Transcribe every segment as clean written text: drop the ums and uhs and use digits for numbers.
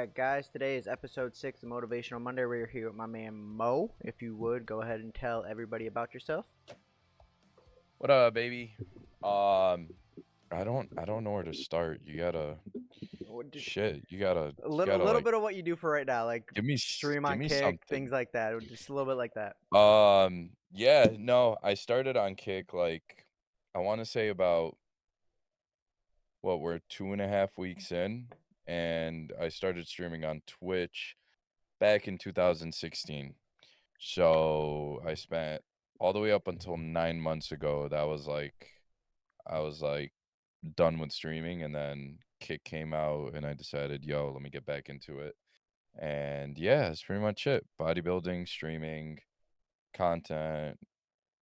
right, guys, today is episode 6 of Motivational Monday. We're here with my man Mo. If you would, go ahead and tell everybody about yourself. What up, baby? Um, I don't know where to start. You gotta Just shit. You gotta a you little, gotta little like bit of what you do for right now, like stream give on me Kick, things something. like that. Just a little bit like that. Yeah, no, I started on Kick like I want to say about what we're 2.5 weeks in, and I started streaming on Twitch back in 2016. So I spent all the way up until 9 months ago. That was like I was like done with streaming, and then Kick came out and I decided, yo, let me get back into it. And yeah, that's pretty much it. Bodybuilding, streaming, content,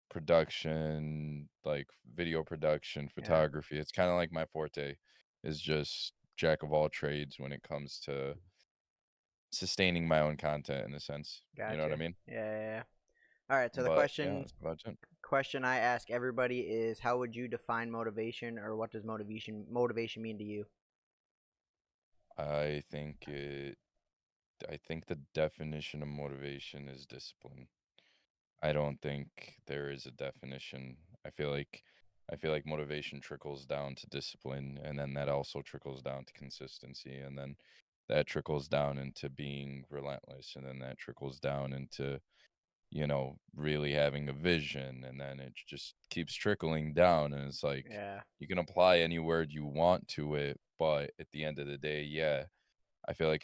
production, like video production, Yeah, photography. It's kind of like my forte is just jack of all trades when it comes to sustaining my own content in a sense. You know what I gotcha. mean? Yeah. All right. So the But yeah, question that's about it. question I ask everybody is, how would you define motivation, or what does motivation mean to you? I think it I think the definition of motivation is discipline. I don't think there is a definition. I feel like motivation trickles down to discipline, and then that also trickles down to consistency, and then that trickles down into being relentless, and then that trickles down into, really having a vision, and then it just keeps trickling down, and it's like Yeah, you can apply any word you want to it, but at the end of the day, yeah, I feel like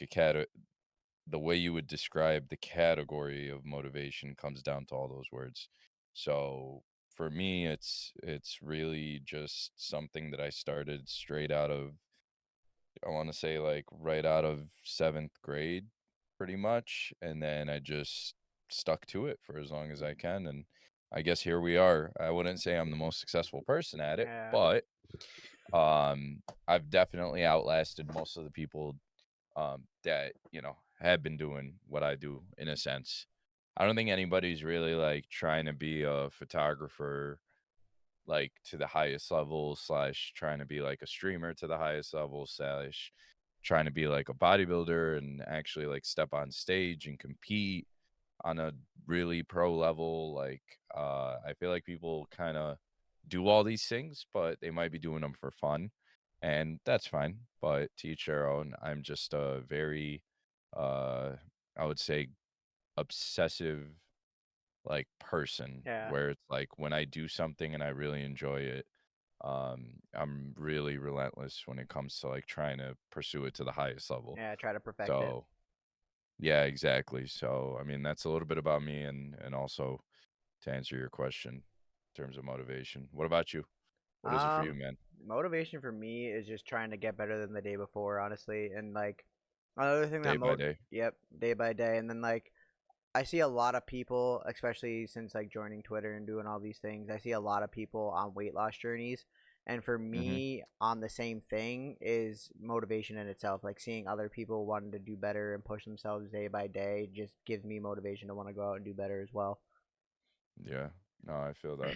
the way you would describe the category of motivation comes down to all those words. So for me, it's really just something that I started straight out of, I want to say like right out of seventh grade, pretty much, and then I just stuck to it for as long as I can, and I guess here we are. I wouldn't say I'm the most successful person at it, yeah, but I've definitely outlasted most of the people that have been doing what I do in a sense. I don't think anybody's really like trying to be a photographer like to the highest level slash trying to be like a streamer to the highest level slash trying to be like a bodybuilder and actually like step on stage and compete on a really pro level. Like I feel like people kind of do all these things, but they might be doing them for fun, and that's fine. But to each their own. I'm just a very uh I would say obsessive like person yeah, where it's like when I do something and I really enjoy it, I'm really relentless when it comes to like trying to pursue it to the highest level. yeah. Try to perfect it. So yeah, exactly. So I mean that's a little bit about me, and also to answer your question in terms of motivation. What about you? What is it for you, Um, man? Motivation for me is just trying to get better than the day before, honestly. And like another thing Day that by day. yep, day by day. And then like I see a lot of people, especially since like joining Twitter and doing all these things, I see a lot of people on weight loss journeys. And for Mhm. me, on the same thing is motivation in itself. Like seeing other people wanting to do better and push themselves day by day just gives me motivation to want to go out and do better as well. Yeah. No, I feel that.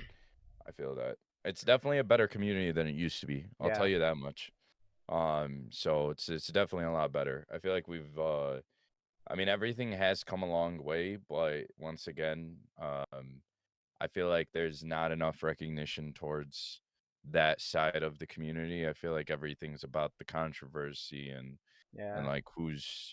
I feel that. It's definitely a better community than it used to be. I'll tell Yeah, you that much. So it's definitely a lot better. I feel like I mean everything has come a long way, but once again, I feel like there's not enough recognition towards that side of the community. I feel like everything's about the controversy and yeah, like who's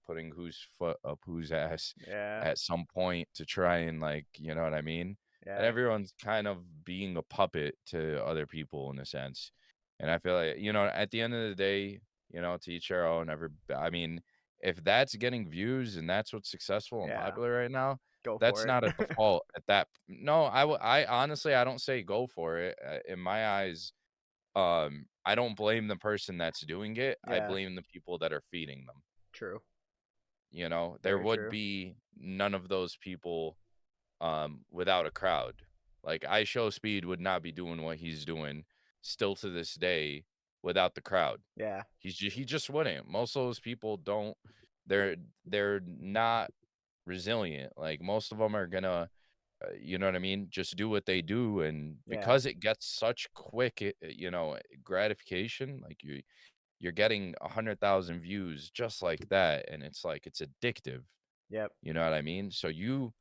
putting whose foot up whose ass yeah, at some point to try and like, you know what I mean? And yeah, everyone's kind of being a puppet to other people in a sense. And I feel like, at the end of the day, to each their own. I mean, if that's getting views and that's what's successful and yeah. popular right now, Go that's for it. not a default at that. No, I honestly, I don't say go for it. In my eyes, I don't blame the person that's doing it. I Yeah, blame the people that are feeding them. true. There Very would true. be none of those people without a crowd. Like I Show Speed would not be doing what he's doing still to this day without the crowd. Yeah, He just wouldn't. Most of those people don't they're they're not resilient. Like most of them are gonna you know what I mean? Just do what they do, and yeah, because it gets such quick, gratification, like you're getting 100,000 views just like that, and it's like it's addictive. Yep. You know what I mean? So you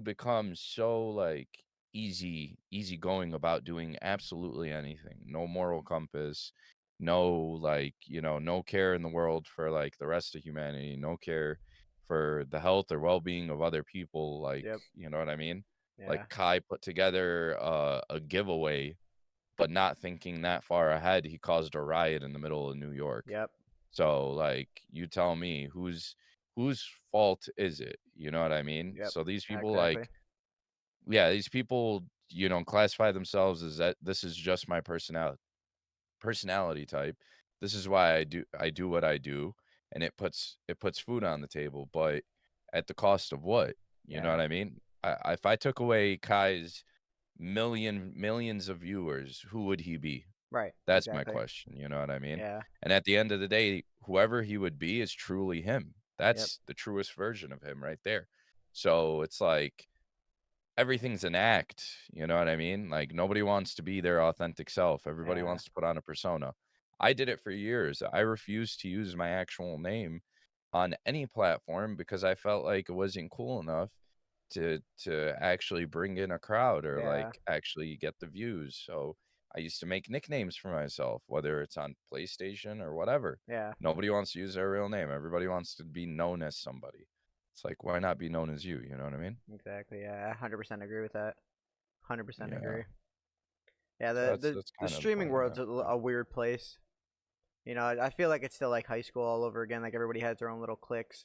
become so like easy going about doing absolutely anything. No moral compass, no like, no care in the world for like the rest of humanity, no care for the health or well-being of other people, like, Yep. you know what I mean? Like Yeah. Kai put together a giveaway, but not thinking that far ahead, he caused a riot in the middle of New York. Yep. So, like, you tell me whose fault is it? You know what I mean? Yep. So these people Exactly. like yeah, these people, classify themselves as that this is just my personality type. This is why I do what I do, and it puts food on the table, but at the cost of what? You know Yeah. what I mean? If I took away Kai's millions of viewers, who would he be? Right. That's my Exactly. question, you know what I mean? Yeah. And at the end of the day, whoever he would be is truly him. Yep. That's the truest version of him right there. So it's like everything's an act, you know what I mean? Like nobody wants to be their authentic self. Everybody Yeah. wants to put on a persona. I did it for years. I refused to use my actual name on any platform because I felt like it wasn't cool enough to actually bring in a crowd or Yeah. like actually get the views. So I used to make nicknames for myself, whether it's on PlayStation or whatever. Yeah. Nobody wants to use their real name. Everybody wants to be known as somebody. It's like, why not be known as you? You know what I mean? Exactly. Yeah. I 100% agree with that. 100% Yeah. agree. Yeah. So The that's the kind of the streaming point of world's it. But a weird place. I feel like it's still like high school all over again. Like everybody has their own little cliques.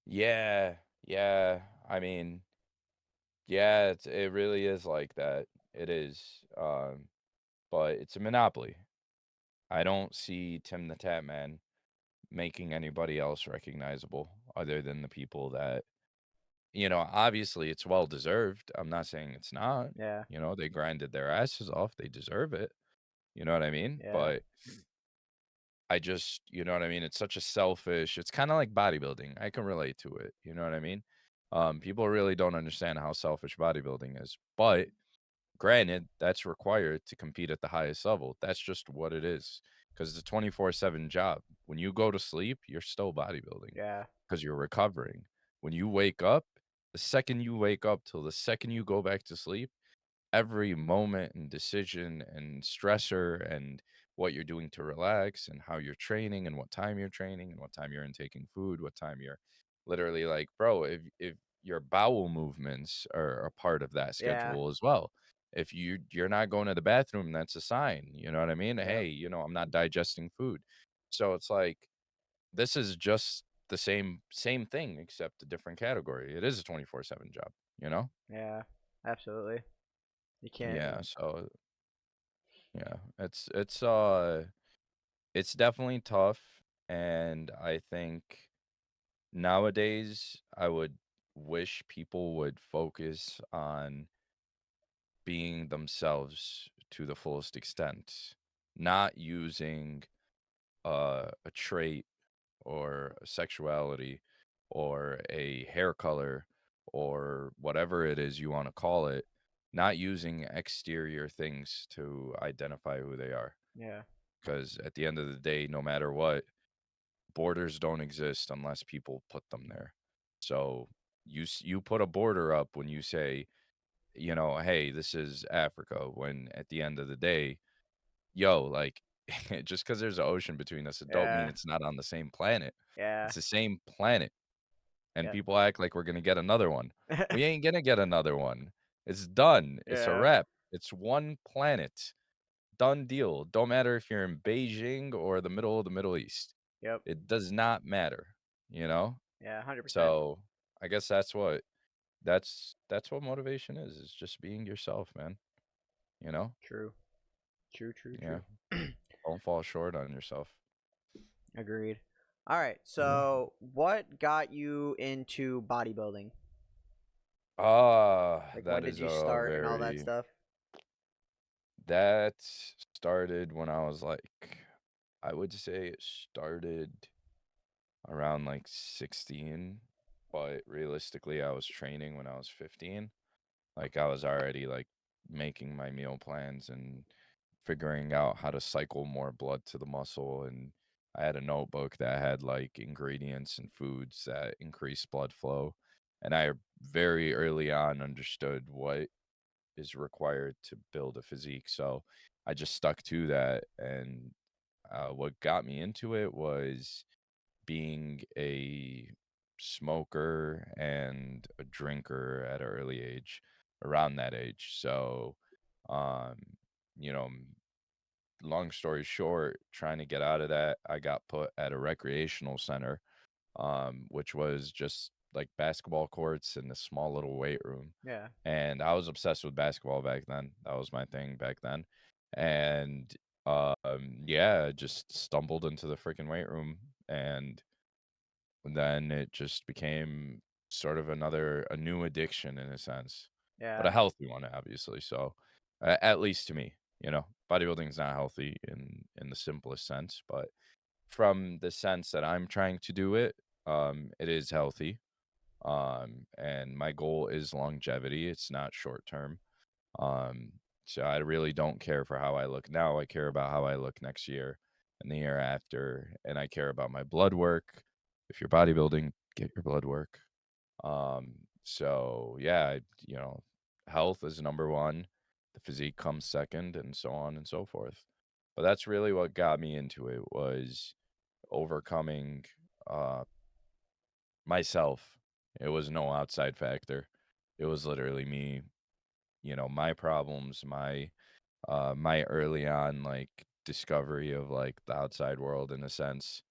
yeah, yeah. I mean, yeah, it really is like that. It is. But it's a monopoly. I don't see Tim the Tap Man making anybody else recognizable other than the people that, obviously it's well deserved. I'm not saying it's not. Yeah. They grinded their asses off. They deserve it. You know what I mean? Yeah. But I just, you know what I mean? It's such a selfish, it's kind of like bodybuilding. I can relate to it. You know what I mean? People really don't understand how selfish bodybuilding is. But granted, that's required to compete at the highest level. That's just what it is. Because it's a 24/7 job. When you go to sleep, you're still bodybuilding Yeah. because you're recovering. When you wake up, the second you wake up till the second you go back to sleep, every moment and decision and stressor and what you're doing to relax and how you're training and what time you're training and what time you're intaking food, what time you're literally like, bro, if your bowel movements are a part of that Yeah. schedule as well. If you're not going to the bathroom, that's a sign. You know what I mean? Yep. Hey, I'm not digesting food. So it's like this is just the same thing except a different category. It is a 24/7 job, you know? Yeah. Absolutely. You can't. Yeah, so yeah, it's definitely tough, and I think nowadays I would wish people would focus on being themselves to the fullest extent, not using a trait or a sexuality or a hair color or whatever it is you want to call it, not using exterior things to identify who they are. Yeah. Because at the end of the day, no matter what, borders don't exist unless people put them there. So you put a border up when you say, hey, this is Africa. When at the end of the day, yo, like just because there's an ocean between us, it don't mean Yeah. it's not on the same planet. Yeah. It's the same planet, and Yeah. people act like we're gonna get another one. We ain't gonna get another one. It's done. It's a Yeah. wrap. It's one planet. Done deal. Don't matter if you're in Beijing or the middle of the Middle East. Yep. It does not matter, you know? Yeah. 100%. So, I guess that's what motivation is just being yourself, man, you know? True. True. True. Yeah. True. Don't fall short on yourself. Agreed. All right. Yeah. So, what got you into bodybuilding? Ah, Like, when that did is you a start and all that very stuff? that started when I was like I would say it started around like 16, but realistically I was training when I was 15. Like I was already like making my meal plans and figuring out how to cycle more blood to the muscle, and I had a notebook that had like ingredients and foods that increase blood flow. And I very early on understood what is required to build a physique. So I just stuck to that. And what got me into it was being a smoker and a drinker at an early age, around that age. So, um, you know, long story short, trying to get out of that, I got put at a recreational center, which was just like basketball courts and a small little weight room. Yeah. And I was obsessed with basketball back then. That was my thing back then. And yeah, I just stumbled into the freaking weight room, and then it just became sort of a new addiction in a sense, but Yeah. a healthy one, obviously. So, at least to me, bodybuilding is not healthy in the simplest sense, but from the sense that I'm trying to do it, it is healthy. And my goal is longevity. It's not short term. Um, so I really don't care for how I look now. I care about how I look next year and the year after, and I care about my blood work. If you're bodybuilding, get your blood work. So yeah, health is number one. The physique comes second, and so on and so forth. But that's really what got me into it, was overcoming uh myself. It was no outside factor. It was literally me, my problems, my early on like discovery of like the outside world in a sense,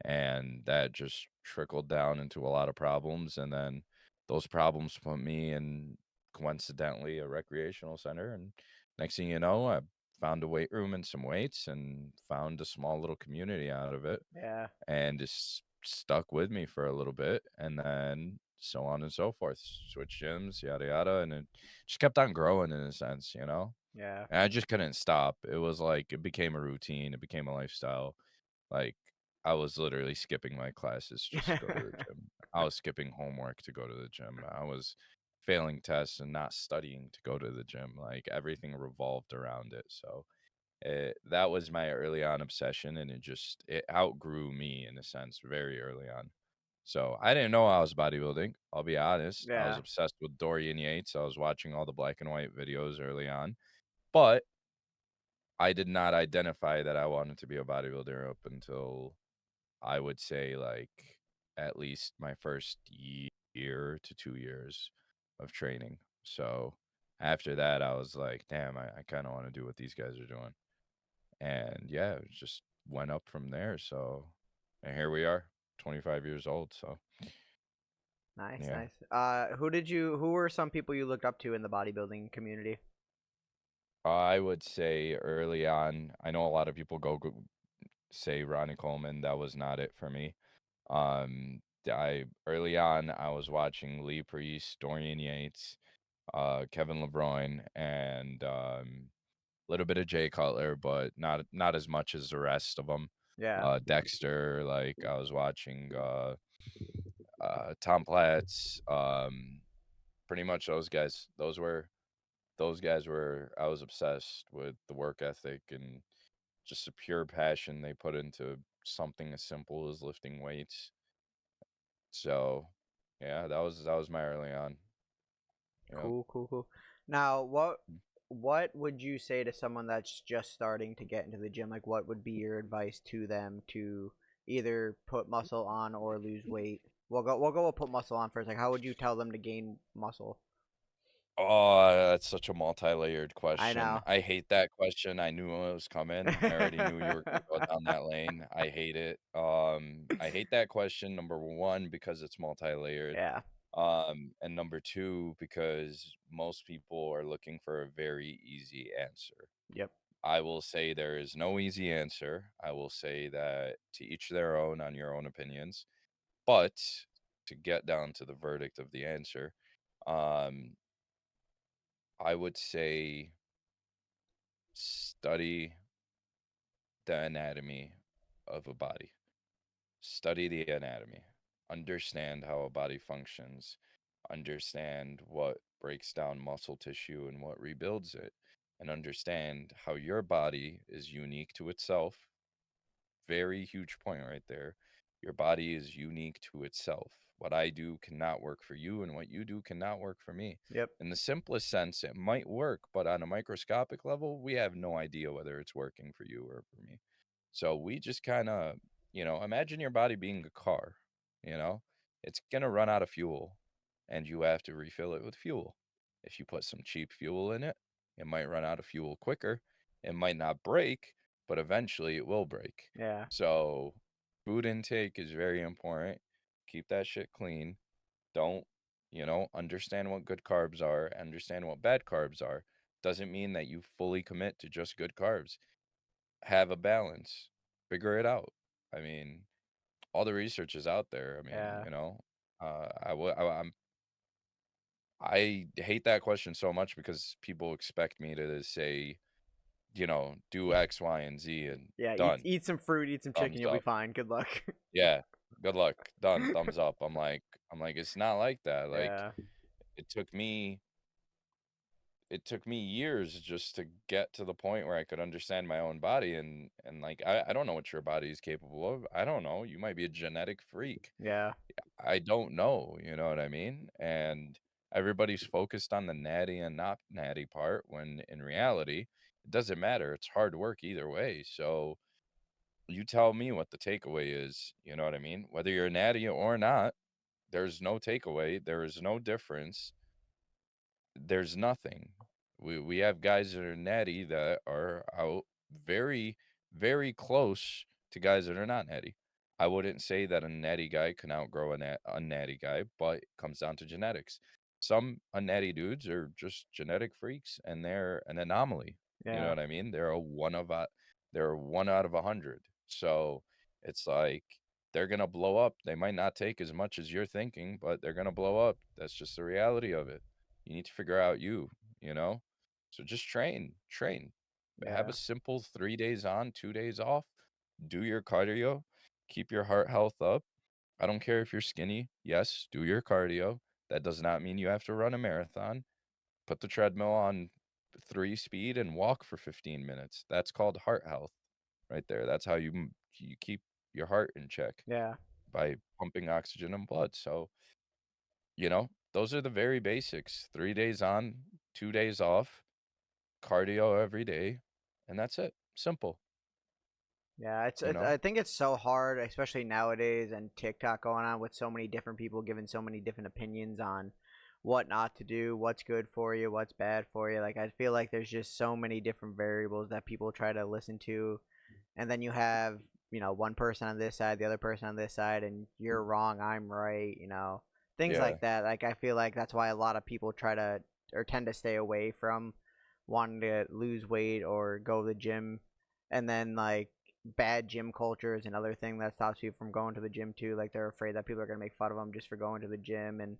and that just trickled down into a lot of problems, and then those problems put me in, coincidentally, a recreational center. And next thing you know, I found a weight room and some weights and found a small little community out of it, Yeah. and just stuck with me for a little bit, and then so on and so forth, switch gyms, yada yada, and it just kept on growing in a sense. Yeah. And I just couldn't stop. It was like it became a routine, it became a lifestyle. Like, I was literally skipping my classes just to go to the gym. I was skipping homework to go to the gym. I was failing tests and not studying to go to the gym. Like, everything revolved around it. So, that was my early on obsession, and it outgrew me in a sense very early on. So, I didn't know I was bodybuilding, I'll be honest. I was Yeah. obsessed with Dorian Yates. I was watching all the black and white videos early on, but I did not identify that I wanted to be a bodybuilder up until, I would say, like, at least my first year to 2 years of training. So, after that, I was like, "Damn, I kinda wanna do what these guys are doing." And, yeah, it just went up from there. So, and here we are, 25 years old. So, Nice, yeah. nice. Who were some people you looked up to in the bodybuilding community? I would say early on, I know a lot of people say Ronnie Coleman. That was not it for me. I early on, I was watching Lee Priest, Dorian Yates, Kevin LeBron, and a little bit of Jay Cutler, but not as much as the rest of them. Yeah. Dexter, like I was watching Tom Platz, pretty much those guys. Those guys were, I was obsessed with the work ethic and just the pure passion they put into something as simple as lifting weights. So, yeah, that was my early on. Yep. Cool, cool, cool. Now, what would you say to someone that's just starting to get into the gym? Like, what would be your advice to them to either put muscle on or lose weight? We'll go with put muscle on first. Like, how would you tell them to gain muscle? Oh, that's such a multi-layered I question. know. I hate that question. I knew it was coming. I already knew you were gonna go down that lane. I hate it. I hate that question, number one, because it's multi-layered. Yeah. And number two, because most people are looking for a very easy answer. Yep. I will say there is no easy answer. I will say that to each their own on your own opinions. But to get down to the verdict of the answer, um, I would say study the anatomy of a body. Study the anatomy. Understand how a body functions. Understand what breaks down muscle tissue and what rebuilds it. and understand how your body is unique to itself. Very huge point right there. Your body is unique to itself. What I do cannot work for you, and what you do cannot work for me. Yep. In the simplest sense, it might work, but on a microscopic level, we have no idea whether it's working for you or for me. So we just kind of, imagine your body being a car, you know, it's going to run out of fuel and you have to refill it with fuel. If you put some cheap fuel in it, it might run out of fuel quicker. It might not break, but eventually it will break. Yeah. So food intake is very important. Keep that shit clean. Don't, understand what good carbs are, understand what bad carbs are. Doesn't mean that you fully commit to just good carbs. Have a balance. Figure it out. I mean, all the research is out there. I mean, Yeah. I hate that question so much because people expect me to say, do X, Y, and Z and Yeah. Eat done. eat some fruit, eat some chicken, Thumbs you'll be up. fine. Good luck. Yeah. Good luck. Done. Thumbs up. I'm like, it's not like that. Like Yeah. it took me it took me years just to get to the point where I could understand my own body and like I don't know what your body is capable of. I don't know. You might be a genetic freak. Yeah. I don't know, you know what I mean? And everybody's focused on the natty and not natty part when in reality, it doesn't matter. It's hard work either way. So you tell me what the takeaway is, you know what I mean? Whether you're natty or not, there's no takeaway. There is no difference. There's nothing. We have guys that are natty that are out very, very close to guys that are not natty. I wouldn't say that a natty guy can outgrow a natty guy, but it comes down to genetics. Some unnatty dudes are just genetic freaks, and they're an anomaly. You know Yeah. what I mean? They're 1 out of 100. So it's like they're gonna blow up. They might not take as much as you're thinking, but they're gonna blow up. That's just the reality of it. You need to figure out you know? So just train. Have Yeah. a simple 3 days on, 2 days off. Do your cardio. Keep your heart health up. I don't care if you're skinny. Yes, do your cardio. That does not mean you have to run a marathon. Put the treadmill on 3 speed and walk for 15 minutes. That's called heart health right there. That's how you keep your heart in check Yeah. by pumping oxygen and blood. So those are the very basics. 3 days on, 2 days off, cardio every day, and that's it. Simple, Yeah, you it's know? I think it's so hard, especially nowadays and TikTok going on with so many different people giving so many different opinions on what not to do, what's good for you, what's bad for you. Like I feel like there's just so many different variables that people try to listen to, and then you have, one person on this side, the other person on this side, and you're wrong, I'm right, things Yeah. like that. Like I feel like that's why a lot of people try to or tend to stay away from wanting to lose weight or go to the gym, and then like bad gym culture is another thing that stops people from going to the gym too. Like they're afraid that people are gonna make fun of them just for going to the gym, and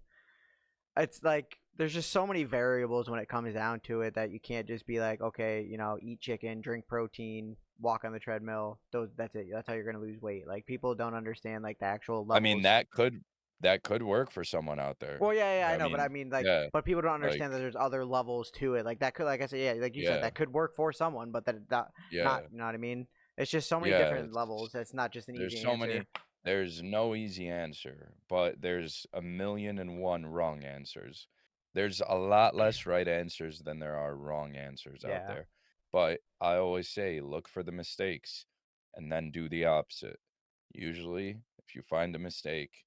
it's like there's just so many variables when it comes down to it that you can't just be like, okay, eat chicken, drink protein, walk on the treadmill. That's it. That's how you're gonna lose weight. Like people don't understand like the actual I mean, levels. that could work for someone out there. Well, yeah, I I know, but I mean, mean, like, yeah, but people don't like, understand that there's other levels to it. Like that could, like I said, yeah, like you said, yeah, that could work for someone, but that not, yeah, you know what I mean? It's just so many yeah, different levels. It's not just an there's easy so many answer. there's no easy answer, but there's a million and one wrong answers. There's a lot less right answers than there are wrong answers out Yeah, there. But I always say, look for the mistakes and then do the opposite. Usually, if you find a mistake,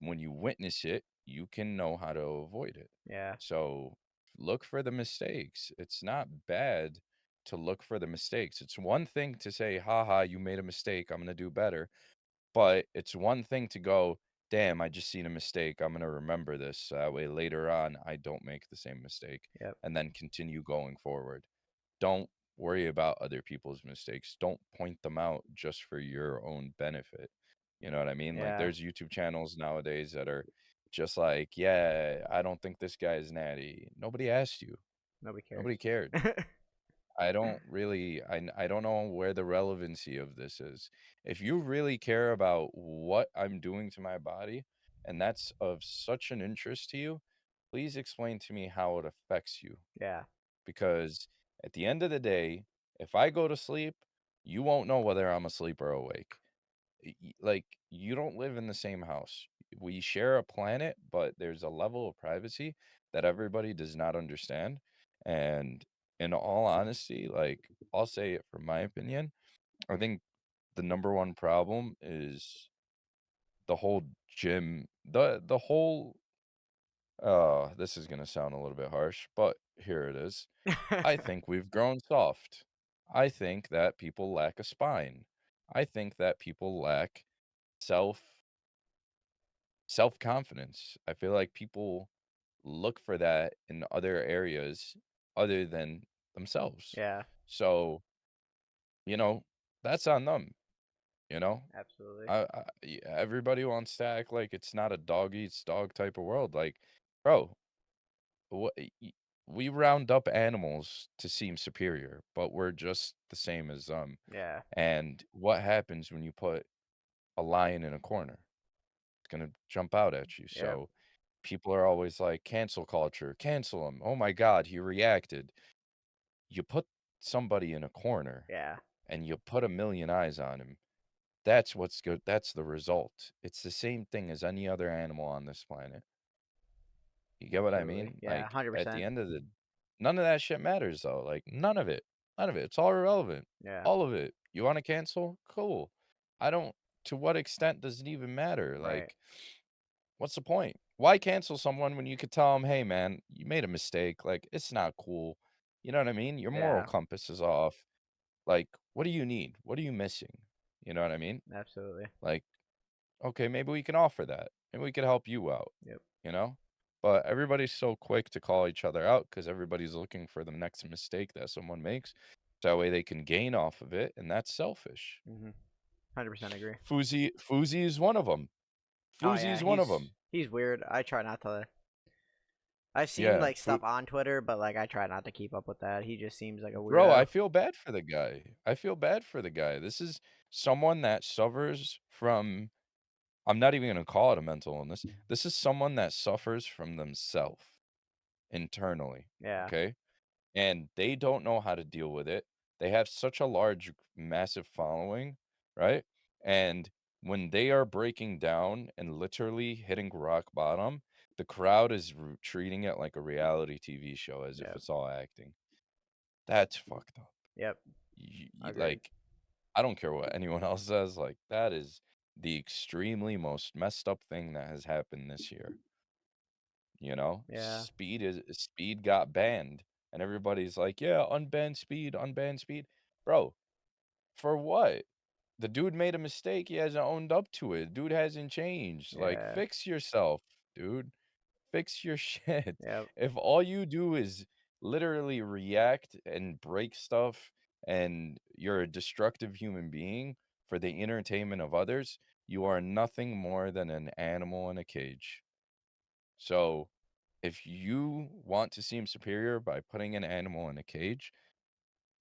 when you witness it, you can know how to avoid it. yeah, So look for the mistakes. It's not bad to look for the mistakes. It's one thing to say, haha, you made a mistake. I'm going to do better. But it's one thing to go, damn, I just seen a mistake. I'm going to remember this. So that way later on, I don't make the same mistake yep, and then continue going forward. Don't worry about other people's mistakes. Don't point them out just for your own benefit. You know what I mean? Like yeah. there's YouTube channels nowadays that are just like, yeah, I don't think this guy is natty. Nobody asked you. Nobody cares. Nobody cared. I don't know where the relevancy of this is. If you really care about what I'm doing to my body and that's of such an interest to you, please explain to me how it affects you Yeah, because At the end of the day, if I go to sleep, you won't know whether I'm asleep or awake. Like, you don't live in the same house. We share a planet, but there's a level of privacy that everybody does not understand. And in all honesty, like, I'll say it from my opinion, I think the number one problem is the whole gym, the whole this is gonna sound a little bit harsh, but here it is. I think we've grown soft. I think that people lack a spine. I think that people lack self self-confidence. I feel like people look for that in other areas other than themselves. Yeah, So, you know, that's on them, you know? absolutely. Everybody wants to act like it's not a dog eats dog type of world. Like, bro, what we round up animals to seem superior, but we're just the same as them. Yeah. And what happens when you put a lion in a corner? It's gonna jump out at you. Yep. So people are always like, cancel culture, cancel him. Oh my God, he reacted. You put somebody in a corner Yeah. and you put a million eyes on him. That's what's good. That's the result. It's the same thing as any other animal on this planet. You get what I Absolutely. mean? Yeah. Like at the 100%. end of the none of that shit matters though. Like none of it. None of it. It's all irrelevant. Yeah. All of it. You want to cancel? Cool. I don't to what extent does it even matter? Right. Like what's the point? Why cancel someone when you could tell them, "Hey man, you made a mistake. Like it's not cool." You know what I mean? Your moral Yeah. compass is off. Like what do you need? What are you missing? You know what I mean? Absolutely. Like okay, maybe we can offer that. Maybe we could help you out, Yep. you know? But everybody's so quick to call each other out because everybody's looking for the next mistake that someone makes. So that way they can gain off of it, and that's selfish. 100% agree. Foozy is one of them. Oh Foozy yeah, is one of them. he's weird. I try not to. I've seen Yeah, like stuff on Twitter, but like I try not to keep up with that. He just seems like a bro, I weirdo. feel bad for the guy. I feel bad for the guy. This is someone that suffers from I'm not even gonna call it a mental illness. This is someone that suffers from themselves internally. Yeah. Okay. And they don't know how to deal with it. They have such a large, massive following, right? And when they are breaking down and literally hitting rock bottom, the crowd is treating it like a reality TV show as if Yep. it's all acting. That's fucked up. Yep. Agreed. Like, I don't care what anyone else says. Like, that is the extremely most messed up thing that has happened this year. You know, Yeah. Speed got banned, and everybody's like, "Yeah, unban Speed." Bro, for what? The dude made a mistake, he hasn't owned up to it. Dude hasn't changed. Like, Yeah. fix yourself, dude. Fix your shit. Yep. If all you do is literally react and break stuff and you're a destructive human being for the entertainment of others, you are nothing more than an animal in a cage. So if you want to seem superior by putting an animal in a cage,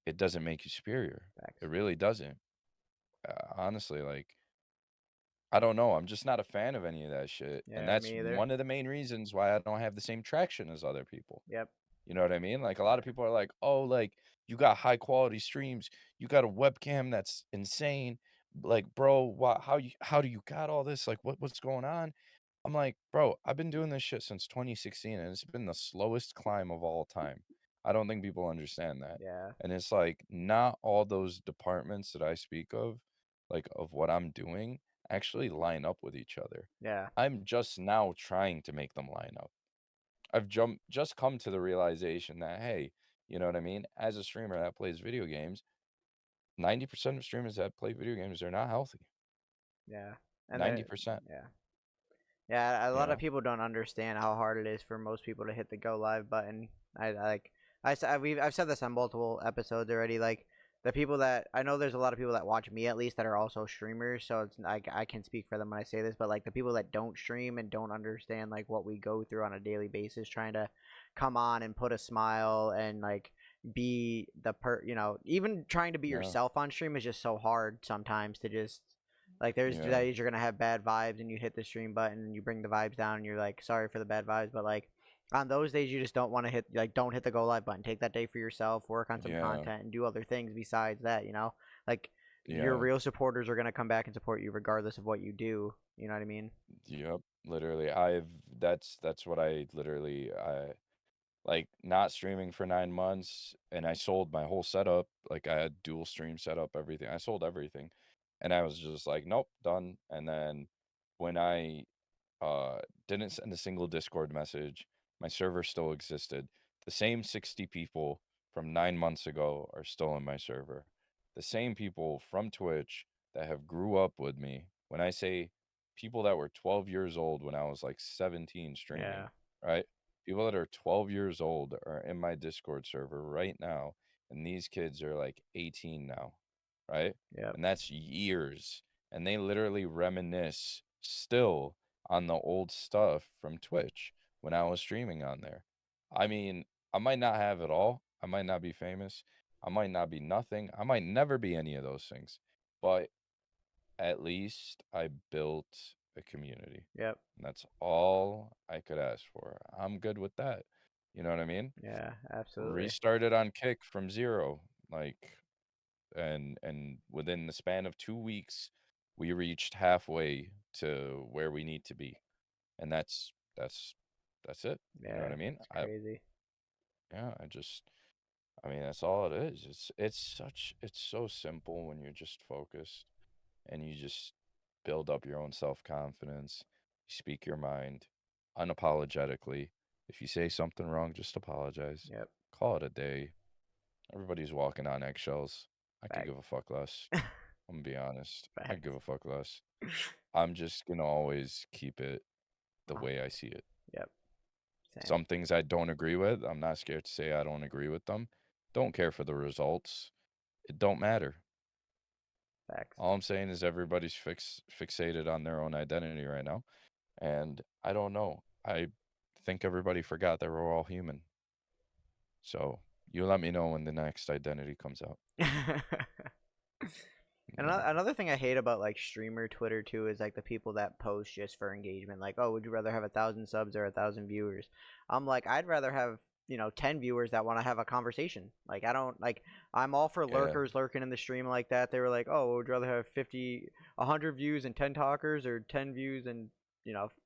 it doesn't make you superior. Facts. It really doesn't. Honestly, like, I don't know. I'm just not a fan of any of that shit. And Yeah. that's Me either. one of the main reasons why I don't have the same traction as other people. Yep. You know what I mean? Like, a lot of Yeah. people are like, oh, like, you got high quality streams. You got a webcam that's insane. Like, bro, how do you got all this? Like, what's going on? I'm like, "Bro, I've been doing this shit since 2016, and it's been the slowest climb of all time." I don't think people understand that. Yeah. And it's like, not all those departments that I speak of, like, of what I'm doing, actually line up with each other. Yeah. I'm just now trying to make them line up. Just come to the realization that, hey, you know what I mean? As a streamer that plays video games, 90% of streamers that play video games, they're not healthy. Yeah. And then 90%, yeah. Yeah, a you lot of know? people don't understand how hard it is for most people to hit the go live button. I like I've said this on multiple episodes already. Like the people that I know, there's a lot of people that watch me at least that are also streamers, so it's I can speak for them when I say this. But like the people that don't stream and don't understand like what we go through on a daily basis, trying to come on and put a smile and like be even trying to be No. yourself on stream is just so hard sometimes to just like there's Yeah. days you're gonna have bad vibes and you hit the stream button and you bring the vibes down and you're like sorry for the bad vibes, but like On those days, you just don't want to hit like don't hit the go live button. Take that day for yourself, work on some Yeah, content, and do other things besides that. Like your yeah, real supporters are gonna come back and support you regardless of what you do. You know what I mean? yep. Literally, that's what I literally I like not streaming for 9 months, and I sold my whole setup. Like I had dual stream setup, everything. I sold everything, and I was just like, nope, done. And then when I uh, didn't send a single Discord message. My server still existed. The same 60 people from 9 months ago are still in my server. The same people from Twitch that have grew up with me. When I say people that were 12 years old when I was like 17 streaming, Yeah. right? People that are 12 years old are in my Discord server right now, and these kids are like 18 now, right? Yep. And that's years. And they literally reminisce still on the old stuff from Twitch when I was streaming on there. I mean, I might not have it all. I might not be famous. I might not be nothing. I might never be any of those things. But at least I built a community. Yep. And that's all I could ask for. I'm good with that. You know what I mean? Yeah. Absolutely. Restarted on Kick from zero. Like and within the span of 2 weeks, we reached halfway to where we need to be. And that's it. You know what Yeah. I mean? It's crazy. Yeah, I mean, that's all it is. It's so simple when you're just focused and you just build up your own self-confidence. You speak your mind unapologetically. If you say something wrong, just apologize. Yep. Call it a day. Everybody's walking on eggshells. I could Facts. give a fuck less. I'm gonna be honest. I Facts. give a fuck less. I'm just gonna always keep it the Uh, way I see it. yep. Same. Some things I don't agree with, I'm not scared to say I don't agree with them. Don't care for the results. It don't matter. Facts. All I'm saying is everybody's fixated on their own identity right now, and I don't know. I think everybody forgot that we're all human. So you let me know when the next identity comes out. Another Yeah. another thing I hate about like streamer Twitter too is like the people that post just for engagement. Like, oh, would you rather have 1,000 subs or 1,000 viewers? I'm like, I'd rather have 10 viewers that want to have a conversation. Like, I don't like. I'm all for Yeah. lurkers lurking in the stream like that. They were like, oh, would you rather have 100 views and 10 talkers, or 10 views and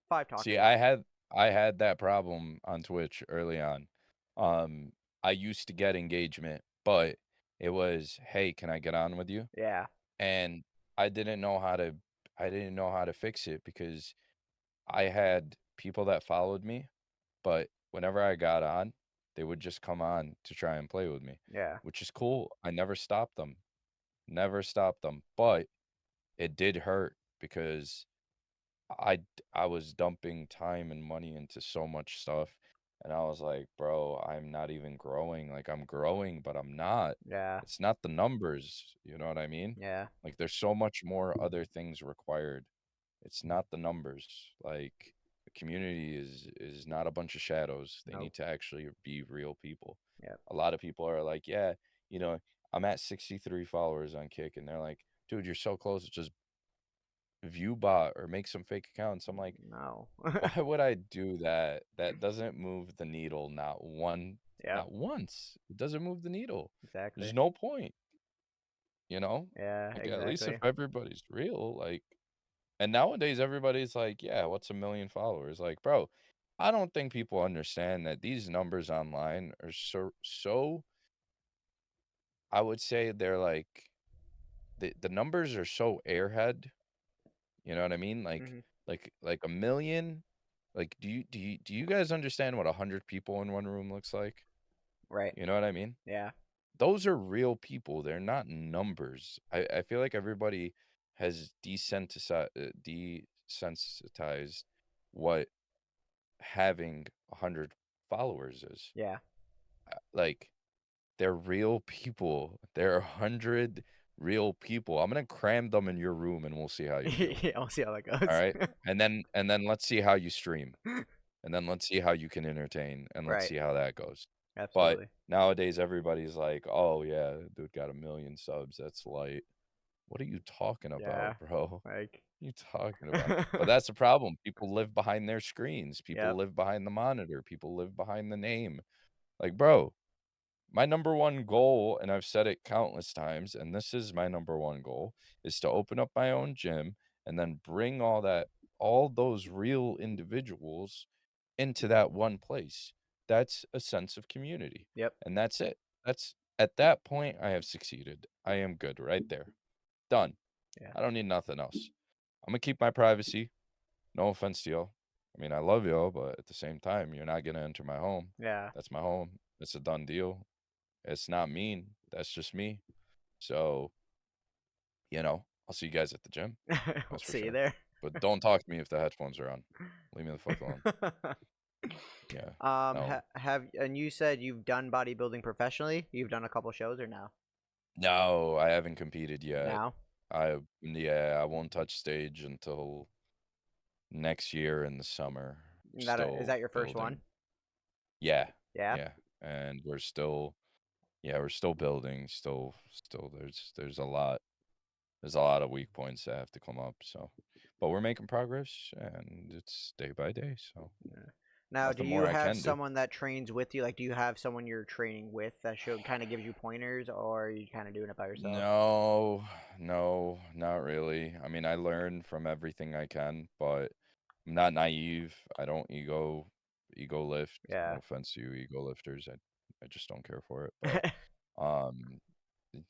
five See, talkers? I had that problem on Twitch early on. Um, I used to get engagement, but it was, "Hey, can I get on with you?" Yeah, And I didn't know how to I didn't know how to fix it because I had people that followed me, but whenever I got on, they would just come on to try and play with me, yeah, which is cool. I never stopped them. Never stopped them, but it did hurt because I was dumping time and money into so much stuff, and I was like, "Bro, I'm not even growing. Like, I'm growing, but I'm not. yeah, It's not the numbers." You know what I mean? yeah. Like, there's so much more other things required. It's not the numbers. Like, the community is not a bunch of shadows. They Nope. need to actually be real people. Yep. A lot of people are like, "Yeah, you know, I'm at 63 followers on Kick," and they're like, "Dude, you're so close. Just view bot or make some fake accounts." I'm like, No. why would I do that? That doesn't move the needle, Yep. not once. It doesn't move the needle. There's Exactly. no point, you know? Yeah. Like, at least if Exactly. everybody's real, like, and nowadays everybody's like, yeah, what's a million followers? Like, bro, I don't think people understand that these numbers online are so I would say they're like the numbers are so airhead. You know what I mean? Hmm. Like a million. Like, do you guys understand what 100 people in one room looks like? Right. You know what I mean? Yeah. Those are real people. They're not numbers. I feel like everybody has desensitized what having 100 followers is. Yeah. Like, they're real people. They're 100 real people. I'm gonna cram them in your room and we'll see how you feel. Yeah, we'll see how that All goes. right? And then let's see how you stream. And then let's see how you can entertain, and let's Right. see how that goes. But Absolutely. nowadays, everybody's like, "Oh, yeah, dude got a million subs, that's light." What are you talking about, Yeah. bro? Like you talking about? But that's the problem. People live behind their screens. People Yep. live behind the monitor. People live behind the name. Like, bro, my number one goal, and I've said it countless times, and this is my number one goal, is to open up my own gym and then bring all those real individuals into that one place. That's a sense of community. Yep. And that's it. That's at that point I have succeeded. I am good right there. Done. Yeah. I don't need nothing else. I'm gonna keep my privacy. No offense to y'all. I mean, I love y'all, but at the same time, you're not gonna enter my home. Yeah. That's my home. It's a done deal. It's not mean. That's just me. So, I'll see you guys at the gym. We'll That's for see you sure. there. But don't talk to me if the headphones are on. Leave me the fuck alone. Yeah. No. Have and you said you've done bodybuilding professionally? You've done a couple shows or no? No, I haven't competed yet. Now? Yeah, I won't touch stage until next year in the summer. Is Still that your first one? building. Yeah. Yeah. Yeah. And we're still building. Still there's a lot of weak points that have to come up, so but we're making progress and it's day by day, so Yeah. Now, do nothing you more I have can do. someone that trains with you? Like, do you have someone you're training with that should kind of gives you pointers, or are you kind of doing it by yourself? No, no, not really. I mean, I learn from everything I can, but I'm not naive. I don't ego lift. No Yeah. offense to you ego lifters. I just don't care for it, but um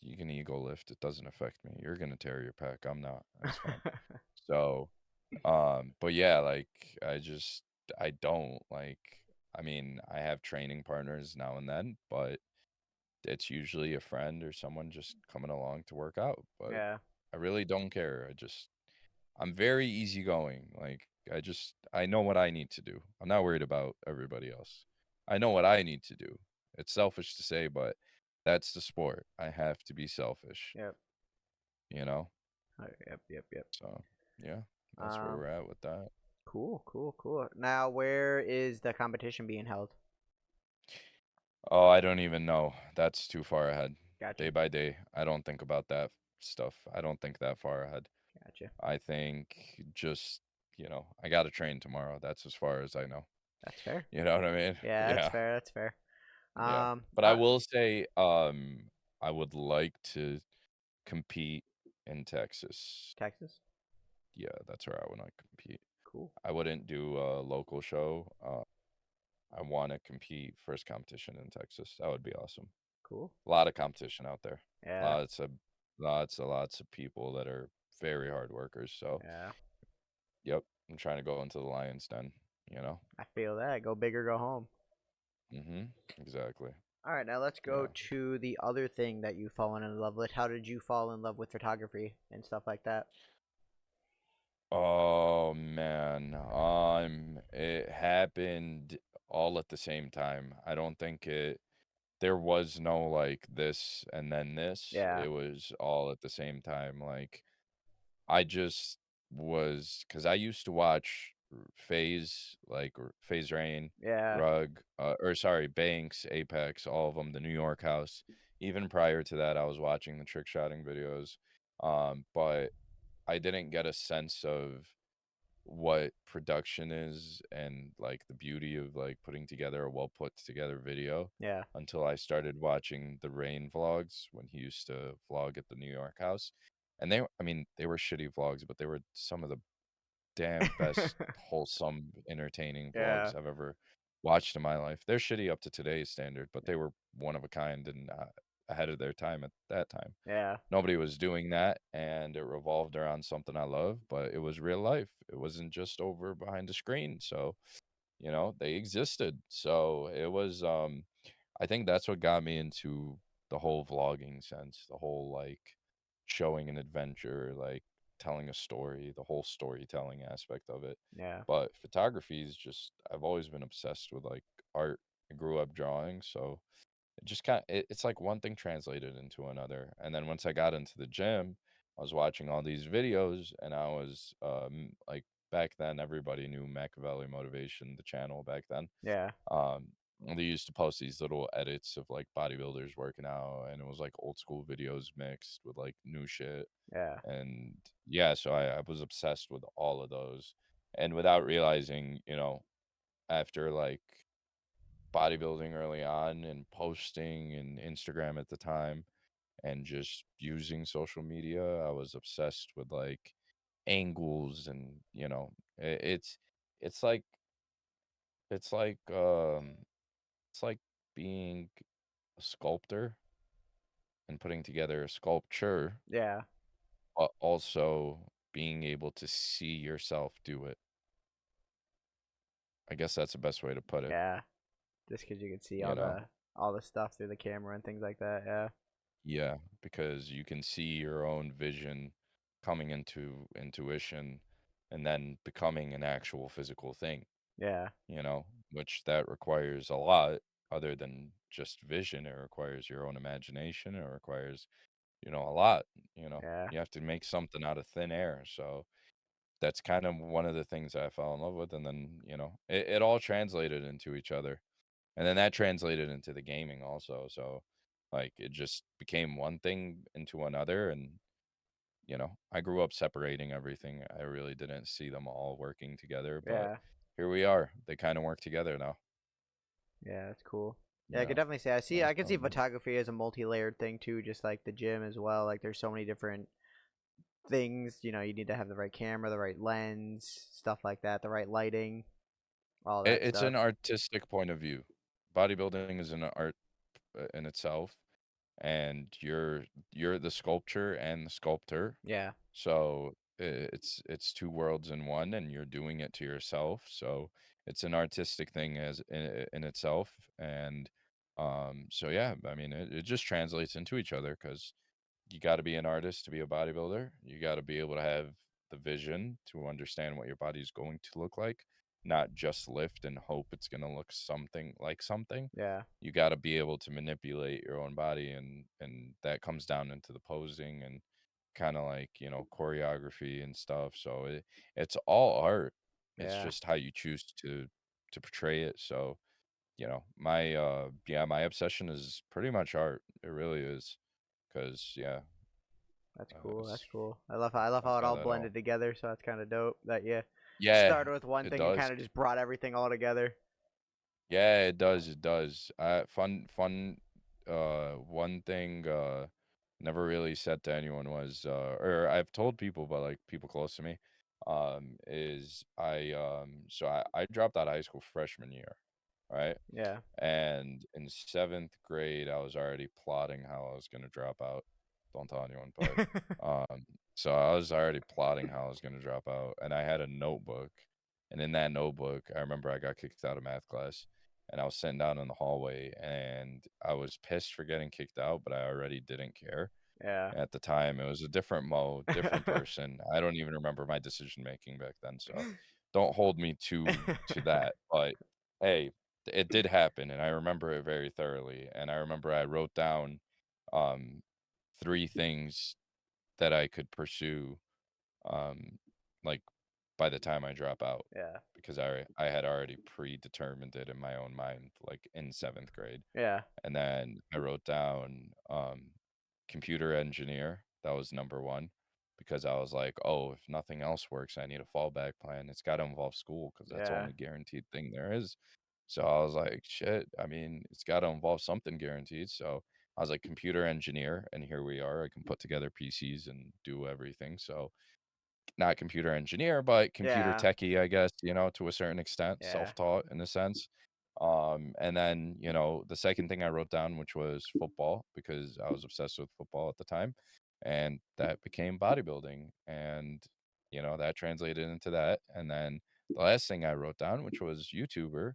you can ego lift. It doesn't affect me. You're gonna tear your pec. I'm not. That's fine. So, but yeah, like I don't like I mean, I have training partners now and then, but it's usually a friend or someone just coming along to work out. But Yeah. I really don't care. I'm very easygoing. Like I know what I need to do. I'm not worried about everybody else. I know what I need to do. It's selfish to say, but that's the sport. I have to be selfish, Yep. you know? Yep. Yep. Yep. So, yeah, that's where Um. we're at with that. Cool. Cool. Cool. Now, where is the competition being held? Oh, I don't even know. That's too far ahead. Gotcha. Day by day. I don't think about that stuff. I don't think that far ahead. Gotcha. I think just, I got to train tomorrow. That's as far as I know. That's fair. You know what I mean? Yeah. That's Yeah. fair. That's fair. Yeah. Um. But I Uh, will say I would like to compete in Texas. Texas. Yeah, that's where I want to compete. Cool. I wouldn't do a local show. I want to compete first competition in Texas. That would be awesome. Cool. A lot of competition out there. Yeah. Lots of people that are very hard workers. So, Yeah. yep, I'm trying to go into the Lions Den, you know? I feel that. Go big or go home. Exactly. All right, now let's go Yeah. to the other thing that you've fallen in love with. How did you fall in love with photography and stuff like that? Oh man. It happened all at the same time. I don't think there was no like this and then this. Yeah, It was all at the same time. Like I just was because I used to watch Phase Rain, yeah, Rug, or sorry, Banks, Apex, all of them, the New York House. Even prior to that, I was watching the trick shotting videos. But I didn't get a sense of what production is and like the beauty of like putting together a well put together video yeah, until I started watching the Rain vlogs when he used to vlog at the New York house. And I mean, they were shitty vlogs, but they were some of the damn best wholesome, entertaining yeah, vlogs I've ever watched in my life. They're shitty up to today's standard, but they were one of a kind and ahead of their time at that time. yeah, Nobody was doing that, and it revolved around something I love, but it was real life. It wasn't just over behind a screen. So, they existed. So it was I think that's what got me into the whole vlogging sense, the whole like showing an adventure, like telling a story, the whole storytelling aspect of it. yeah, But photography is just I've always been obsessed with like art. I grew up drawing, so it just it's like one thing translated into another. And then once I got into the gym, I was watching all these videos and I was like back then everybody knew Machiavelli Motivation, the channel back then. yeah, Um they used to post these little edits of like bodybuilders working out, and it was like old school videos mixed with like new shit. Yeah. And yeah, so I was obsessed with all of those. And without realizing, after like bodybuilding early on and posting and Instagram at the time and just using social media, I was obsessed with like angles and it's like it's like it's like being a sculptor and putting together a sculpture, Yeah. but also being able to see yourself do it. I guess that's the best way to put it, Yeah. Just because you can see you know? all the stuff through the camera and things like that. Yeah. Yeah, because you can see your own vision coming into intuition and then becoming an actual physical thing, Yeah. which that requires a lot other than just vision. It requires your own imagination. It requires, a lot, Yeah. you have to make something out of thin air. So that's kind of one of the things I fell in love with. And then, it all translated into each other. And then that translated into the gaming also. So like it just became one thing into another. And, I grew up separating everything. I really didn't see them all working together, but Yeah. here we are. They kind of work together now. Yeah. That's cool. Yeah, I could Yeah. definitely say So, I could see so photography as a multi-layered thing too, just like the gym as well. Like there's so many different things. You need to have the right camera, the right lens, stuff like that, the right lighting, all that it's stuff. an artistic point of view. Bodybuilding is an art in itself, and you're the sculpture and the sculptor. Yeah. So it's two worlds in one, and you're doing it to yourself. So it's an artistic thing as in itself, and so yeah, I mean, it just translates into each other because you got to be an artist to be a bodybuilder. You got to be able to have the vision to understand what your body's going to look like, not just lift and hope it's going to look something like something. Yeah. You got to be able to manipulate your own body, and that comes down into the posing and kind of like, choreography and stuff. So it's all art. It's Yeah. just how you choose to portray it. So, my obsession is pretty much art. It really is. Cause yeah, That's cool. it's That's cool. I love how that's it how all that all. blended together. So that's kind of dope that you Yeah, started with one it thing and does. kind of just brought everything all together. Yeah, it does. It does. Fun. One thing. Never really said to anyone was, or I've told people, but like people close to me, is I dropped out of high school freshman year, right? Yeah. And in seventh grade, I was already plotting how I was gonna drop out. Don't tell anyone, but um, so I was already plotting how I was gonna drop out, and I had a notebook, and in that notebook, I remember I got kicked out of math class, and I was sitting down in the hallway, and I was pissed for getting kicked out, but I already didn't care. Yeah. At the time, it was a different mode, different person. I don't even remember my decision making back then, so don't hold me to that. But hey, it did happen, and I remember it very thoroughly. And I remember I wrote down um, three things that I could pursue, um, like by the time I drop out, Yeah. because I had already predetermined it in my own mind, like in seventh grade. Yeah. And then I wrote down, computer engineer. That was number 1 because I was like, "Oh, if nothing else works, I need a fallback plan. It's gotta involve school because that's the Yeah. only guaranteed thing there is." So I was like, "Shit, I mean, it's gotta involve something guaranteed." So I was like, "Computer engineer," and here we are. I can put together PCs and do everything. So not computer engineer, but computer Yeah. techie, I guess, to a certain extent, Yeah. self-taught in a sense. And then, the second thing I wrote down, which was football, because I was obsessed with football at the time, and that became bodybuilding. And, that translated into that. And then the last thing I wrote down, which was YouTuber,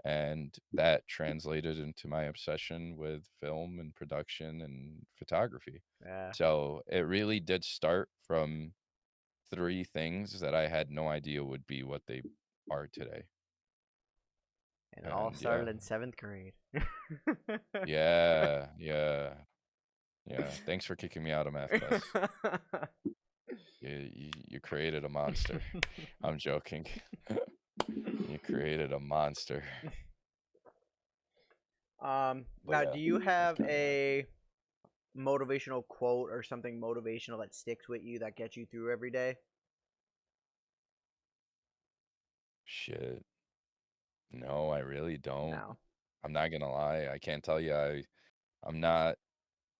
and that translated into my obsession with film and production and photography. Yeah. So it really did start from 3 things that I had no idea would be what they are today. And it all And yeah. started in seventh grade. Yeah, yeah, yeah. Thanks for kicking me out of math class. You created a monster. I'm joking. You created a monster. But Now, yeah, do you that's have kind of a motivational quote or something motivational that sticks with you that gets you through every day? shit. No, I really don't. No. I'm not gonna lie. I can't tell you. I'm not.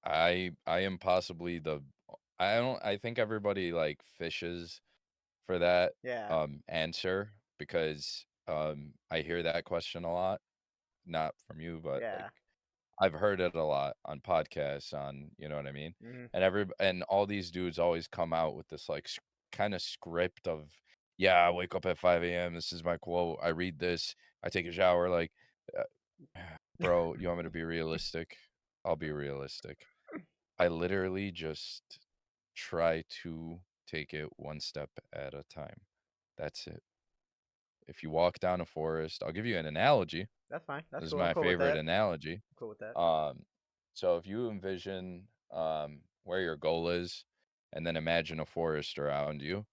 I am possibly the. I don't. I think everybody like fishes for that Yeah. answer because I hear that question a lot. Not from you, but like Yeah. I've heard it a lot on podcasts, on you know what I mean? Hmm. And all these dudes always come out with this like kind of script of, yeah, I wake up at 5 a.m. This is my quote. I read this. I take a shower. Like, bro, you want me to be realistic? I'll be realistic. I literally just try to take it one step at a time. That's it. If you walk down a forest, I'll give you an analogy. That's fine. That's This is cool. I'm my cool with favorite that. analogy. Cool with that. Um, so if you envision where your goal is, and then imagine a forest around you,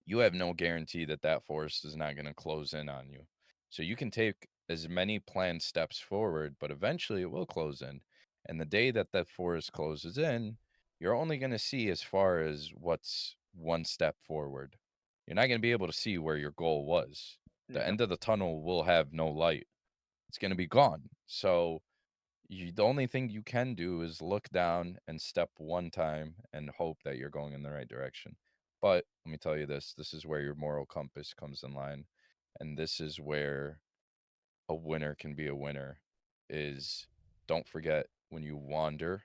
you have no guarantee that that forest is not going to close in on you. So you can take as many planned steps forward, but eventually it will close in. And the day that that forest closes in, you're only going to see as far as what's one step forward. You're not going to be able to see where your goal was. The Yep. end of the tunnel will have no light. It's going to be gone. So the only thing you can do is look down and step one time and hope that you're going in the right direction. But let me tell you this is where your moral compass comes in line. And this is where a winner can be a winner is don't forget when you wander,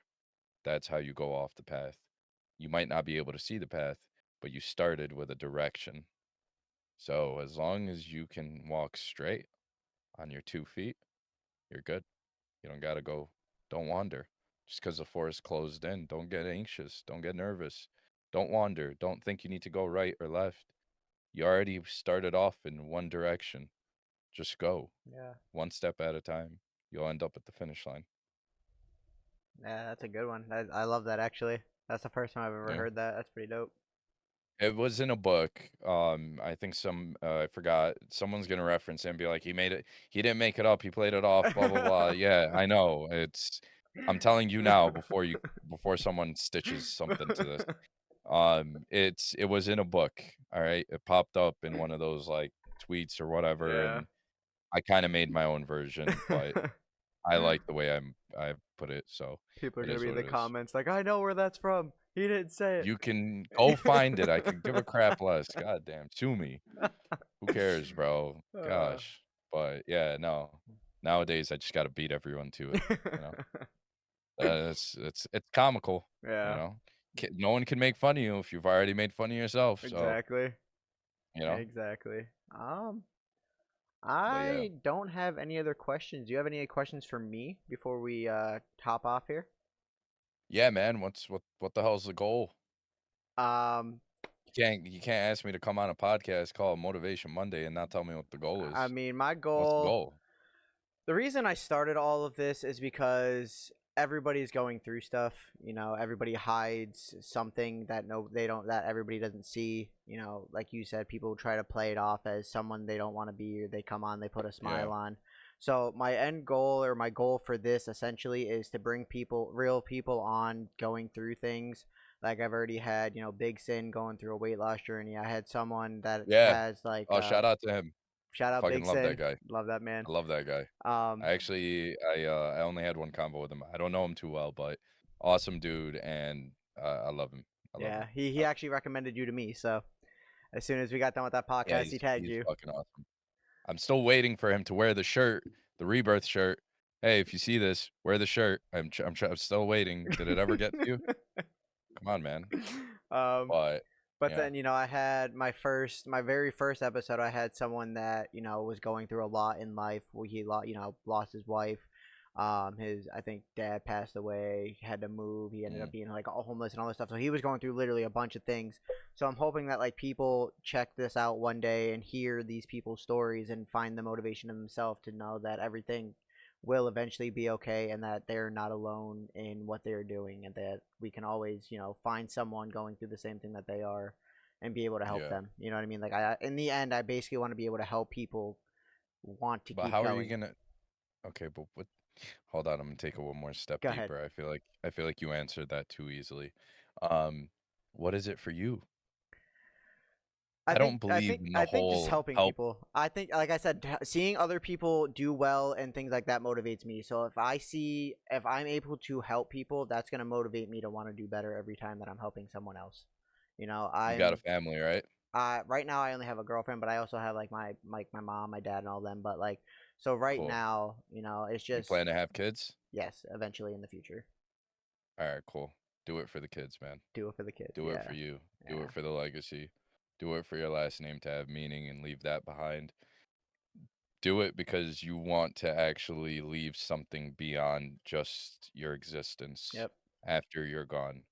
that's how you go off the path. You might not be able to see the path, but you started with a direction. So as long as you can walk straight on your 2 feet, you're good. You don't gotta go. Don't wander. Just because the forest closed in, don't get anxious. Don't get nervous. Don't wander. Don't think you need to go right or left. You already started off in one direction. Just go Yeah. one step at a time. You'll end up at the finish line. Yeah, that's a good one. I love that actually. That's the first time I've ever Yeah. heard that. That's pretty dope. It was in a book. I think I forgot. Someone's gonna reference it and be like, "He made it. He didn't make it up. He played it off." Blah blah blah. Yeah, I know. I'm telling you now before someone stitches something to this. It was in a book. All right, it popped up in one of those like tweets or whatever, Yeah. and I kind of made my own version, but I like the way I put it, so People are it gonna is be in what the it is. comments like, I know where that's from. He didn't say You can go find it. I could give a crap less. God damn, sue me. Who it. cares, bro? uh, Gosh. But yeah, no. Nowadays, I just got to beat everyone to it. You know, it's comical. You yeah, know, no one can make fun of you if you've already made fun of yourself. So exactly. you know, Exactly. but yeah, I don't have any other questions. Do you have any questions for me before we top off here? yeah, man. What the hell's the goal? Um, You can't ask me to come on a podcast called Motivation Monday and not tell me what the goal I is. mean, my What's the goal, goal? the reason I started all of this is because everybody's going through stuff. Everybody hides something that they don't, that everybody doesn't see. Like you said, people try to play it off as someone they don't want to be, or they come on, they put a Yeah, smile on. So my end goal, or my goal for this essentially, is to bring people, real people on going through things. Like I've already had, Big Sin going through a weight loss journey. I had someone that yeah. has like Oh, shout out to him. shout out Fucking Big love that Sin. guy. Love that man. I love that guy. Um, I only had one combo with him. I don't know him too well, but awesome dude, and I love him. I love Yeah, him. he actually recommended you to me. So as soon as we got done with that Yeah, podcast, he tagged he's you. fucking awesome. I'm still waiting for him to wear the shirt, the Rebirth shirt. Hey, if you see this, wear the shirt. I'm still waiting. Did it ever get to you? Come on, man. um, But but yeah, then I had my very first episode. I had someone that was going through a lot in life. He lost his wife. His, I think, dad passed away. He had to move. He ended mm, up being like all homeless and all this stuff. So he was going through literally a bunch of things. So I'm hoping that like people check this out one day and hear these people's stories and find the motivation in themselves to know that everything will eventually be okay, and that they're not alone in what they're doing, and that we can always find someone going through the same thing that they are and be able to help yeah. them. You know what I mean? Like, in the end, I basically want to be able to help people want to But keep how are you going. gonna? Okay, but what? Hold on, I'm gonna take it one more step Go ahead. deeper. I feel like you answered that too easily. Um, what is it for you? I I think don't I believe think in the I think just whole helping help. people. I think, like I said, seeing other people do well and things like that motivates me. So if I'm able to help people, that's gonna motivate me to want to do better every time that I'm helping someone else. You know, You got a family, right? right now I only have a girlfriend, but I also have like my mom, my dad, and all them. But like, so right Cool. now, it's You just plan to have kids? yes, eventually in the future, All right, cool. Do it for the kids, man. do it for the kids. Do it Yeah, for you. Do yeah. it for the legacy. Do it for your last name to have meaning and leave that behind. Do it because you want to actually leave something beyond just your existence Yep. after you're gone.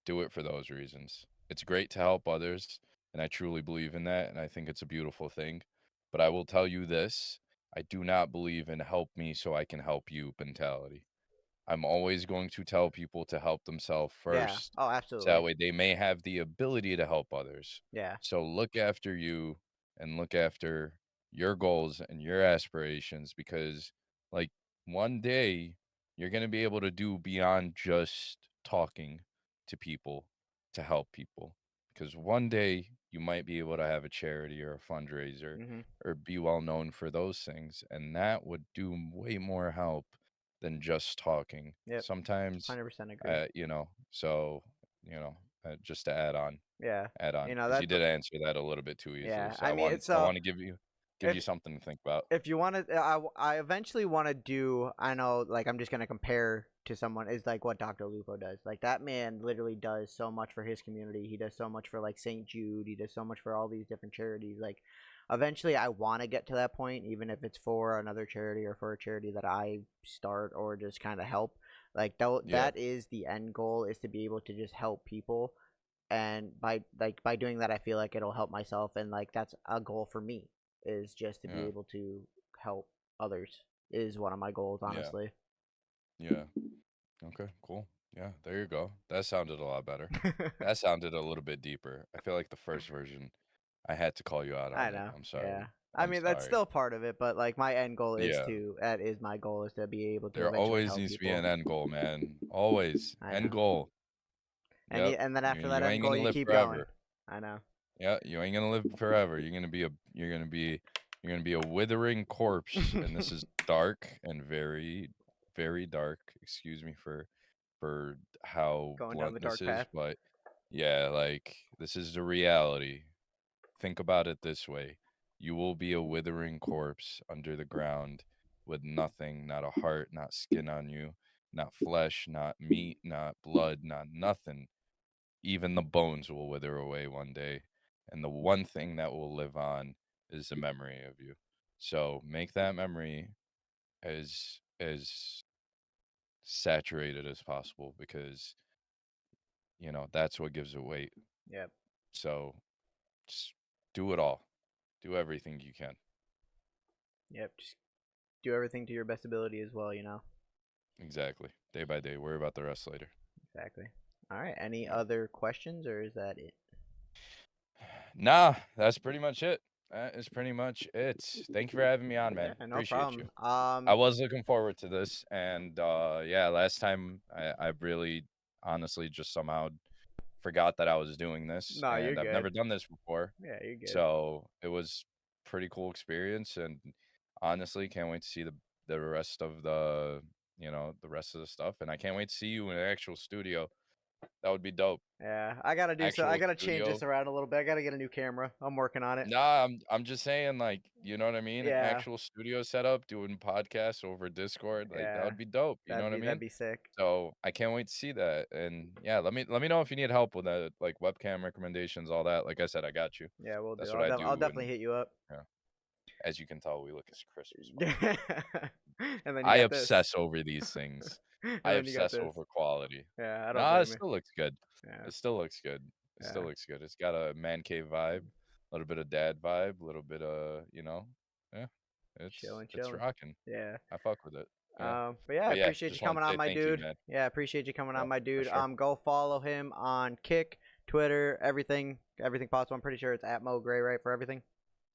Do it for those reasons. It's great to help others, and I truly believe in that, and I think it's a beautiful thing. But I will tell you this, I do not believe in help me so I can help you mentality. I'm always going to tell people to help themselves Yeah. first, Oh, so that absolutely. way they may have the ability to help others. Yeah. So look after you and look after your goals and your aspirations because, like, one day you're going to be able to do beyond just talking to people to help people. Because one day you might be able to have a charity or a fundraiser Mhm. or be well known for those things. And that would do way more help than just talking. Yep. Sometimes, 100% agree. so, you know, just to Yeah. add on, You know, because you that's did answer that a little bit too easily. yeah. So I mean, I want to give if you something to think about. if you want to, I eventually want to do. I know, like, I'm just gonna compare to someone is like what Dr. Lupo does. Like that man literally does so much for his community. He does so much for like St. Jude. He does so much for all these different charities. Like, eventually, I want to get to that point, even if it's for another charity or for a charity that I start or just kind of help. Like Yeah, that is the end goal, is to be able to just help people, and by doing that I feel like it'll help myself, and like that's a goal for me, is just to be yeah, able to help others, is one of my goals, yeah, honestly. yeah. Okay, cool. Yeah, there you go. That sounded a lot better. That sounded a little bit deeper. I feel like the first version, I had to call you out I on it. know, I'm yeah. sorry. I I'm mean, that's sorry. still part of it, but like my end goal is Yeah, to be able to there eventually always help needs to be people. an end goal, man. Always. I End know. goal. And Yep. and then You after that you end ain't goal gonna you live keep going. forever. I know. Yeah, you ain't gonna live forever. You're gonna be a withering corpse, and this is dark and very, very dark. Excuse me for how Going down blunt the this dark is, path. but yeah, like this is the reality. Think about it this way. You will be a withering corpse under the ground with nothing, not a heart, not skin on you, not flesh, not meat, not blood, not nothing. Even the bones will wither away one day, and the one thing that will live on is the memory of you. So make that memory as saturated as possible because that's what gives it weight. Yep. So just do it all. Do everything you can. Yep. Just do everything to your best ability as well, you know. Exactly. Day by day. Worry about the rest later. Exactly. All right, any Yeah. other questions, or is that it? Nah, that's pretty much it. That is pretty much it. Thank you for having me on, Yeah, man. no Appreciate you. problem. I was looking forward to this, and yeah, last time I really honestly just somehow forgot that I was doing this, No, you're and I've never good. done this before. Yeah, you're good. So it was pretty cool experience, and honestly, can't wait to see the rest of the rest of the stuff, and I can't wait to see you in an actual studio. That would be dope. Yeah, I gotta do so. I Actual gotta change this studio. around a little bit. I gotta get a new camera. I'm working on it. Nah, I'm just saying, like, you know what I mean? Yeah, Actual studio setup, doing podcasts over Discord, like that yeah, would be dope. You know what I that'd mean? be sick. So I can't wait to see that. And yeah, let me know if you need help with that, like webcam recommendations, all that. Like I said, I got you. Yeah, we'll do. That's what I I'll do. And definitely hit you up. yeah, as you can tell, we look as crisp as fuck. And then you I got this. obsess over these things. And I then you got obsess this. over quality. Yeah, I don't Nah, it blame you. still looks good. Yeah, It still looks good. It still yeah. looks good. It's got a man cave vibe, a little bit of dad vibe, a little bit of, yeah. Chilling, It's chilling. rocking. Yeah. I fuck with it. Yeah. But yeah, I But yeah, appreciate you just wanted coming to on, say my thank you, dude. man. Yeah, I appreciate you coming Yeah, on, my for dude. sure. Go follow him on Kick, Twitter, everything possible. I'm pretty sure it's at Mo Gray, right, for everything.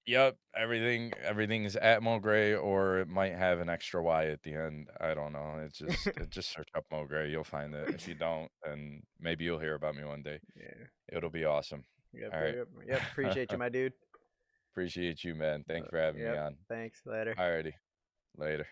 Yep, everything's at Mo Gray, or it might have an extra Y at the end. I don't know. Just search up Mo Gray, you'll find it. If you don't, then maybe you'll hear about me one day. Yeah. It'll be awesome. Yep. All Yep. right. Yep. Yep. Appreciate you, my dude. Appreciate you, man. Thanks for having me Yep. on. Thanks. Later. Alrighty. Later.